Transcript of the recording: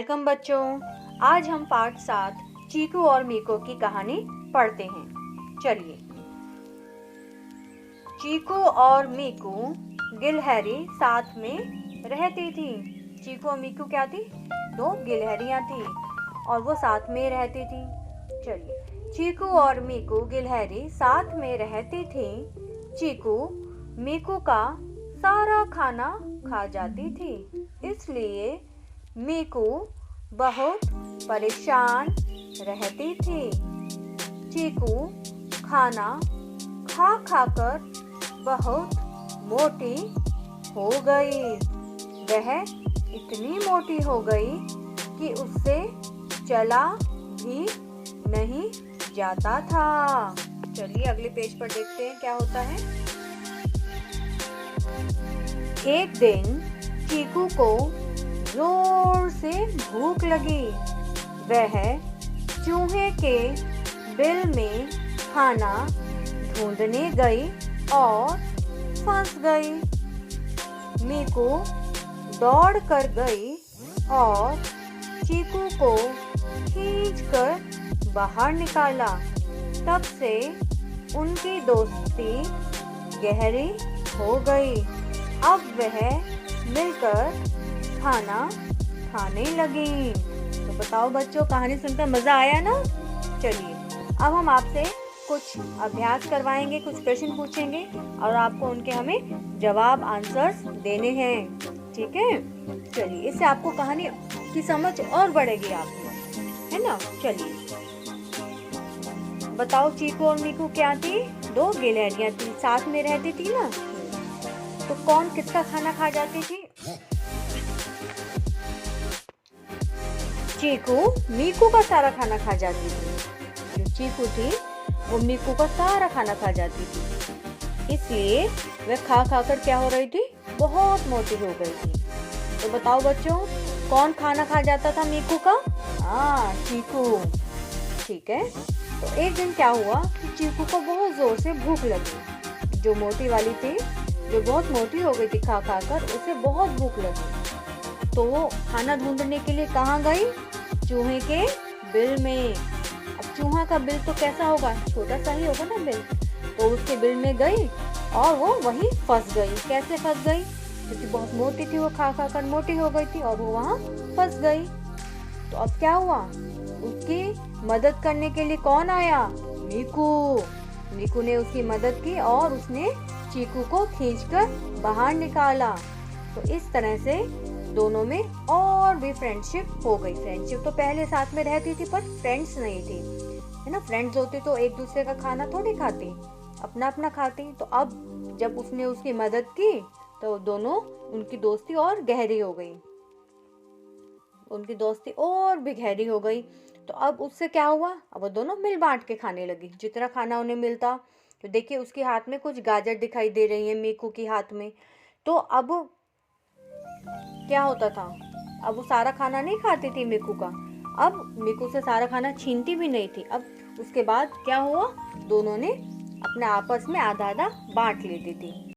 Welcome बच्चों। आज हम पाठ 7 चीकू और मीको की कहानी पढ़ते हैं। चलिए। चीकू और मीकू गिलहरी साथ में रहती थी। चीकू और मीकू क्या थी? दो गिलहरियां थी और वो साथ में रहती थी। चलिए। चीकू और मीकू गिलहरी साथ में रहती थी। चीकू मीकू का सारा खाना खा जाती थी, इसलिए मीकू बहुत परेशान रहती थी। चीकू खाना खा खाकर बहुत मोटी हो गई। वह इतनी मोटी हो गई कि उससे चला भी नहीं जाता था। चलिए अगले पेज पर देखते हैं क्या होता है। एक दिन चीकू को जोर से भूख लगी। वह चूहे के बिल में खाना ढूंढने गई और फंस गई। मीकू दौड़ कर गई और चीकू को खींचकर बाहर निकाला। तब से उनकी दोस्ती गहरी हो गई। अब वह मिलकर खाना खाने लगी। तो बताओ बच्चों, कहानी सुनकर मजा आया ना? चलिए अब हम आपसे कुछ अभ्यास करवाएंगे, कुछ प्रश्न पूछेंगे और आपको उनके हमें जवाब आंसर्स देने हैं। ठीक है? चलिए, इससे आपको कहानी की समझ और बढ़ेगी आपको, है ना? चलिए बताओ, चीकू और मीकू क्या थी? दो गिलहरियां थी, साथ में रहती थी ना। तो कौन किसका खाना खा जाती थी? चीकू मीकू का सारा खाना खा जाती थी। जो चीकू थी वो मीकू का सारा खाना खा जाती थी, इसलिए वह खा खा कर क्या हो रही थी? बहुत मोटी हो गई थी। तो बताओ बच्चों, कौन खाना खा जाता था मीकू का? हाँ, चीकू। ठीक है। तो एक दिन क्या हुआ कि चीकू को बहुत जोर से भूख लगी। जो मोटी वाली थी, जो बहुत मोटी हो गई थी खा खा कर, उसे बहुत भूख लगी। तो वो खाना ढूंढने के लिए कहाँ गई? चूहे के बिल में। अब चूहा का बिल तो कैसा होगा? छोटा सा ही होगा ना बिल। तो उसके बिल में गई और वो वहीं फंस गई। कैसे फंस गई? क्योंकि बहुत मोटी थी, वो खा खा कर मोटी हो गई थी और वो वहाँ फंस गई। तो अब क्या हुआ? उसकी मदद करने के लिए कौन आया? मीकू। मीकू ने उसकी मदद की और उसने चीकू को खींचकर बाहर निकाला। तो इस तरह से दोनों में और भी फ्रेंडशिप हो गई। फ्रेंडशिप तो पहले साथ में रहती थी पर फ्रेंड्स नहीं थी, है ना? फ्रेंड्स होती तो एक दूसरे का खाना थोड़ी खाती, अपना अपना खाती। तो अब जब उसने उसकी मदद की तो दोनों, उनकी दोस्ती और गहरी हो गई। उनकी दोस्ती और भी गहरी हो गई। तो अब उससे क्या हुआ? अब वो दोनों मिल बांट के खाने लगी, जितना खाना उन्हें मिलता। तो देखिए उसके हाथ में कुछ गाजर दिखाई दे रही है, मीकू के हाथ में। तो अब क्या होता था? अब वो सारा खाना नहीं खाती थी मीकू का। अब मीकू से सारा खाना छीनती भी नहीं थी। अब उसके बाद क्या हुआ? दोनों ने अपने आपस में आधा आधा बांट लेती थी।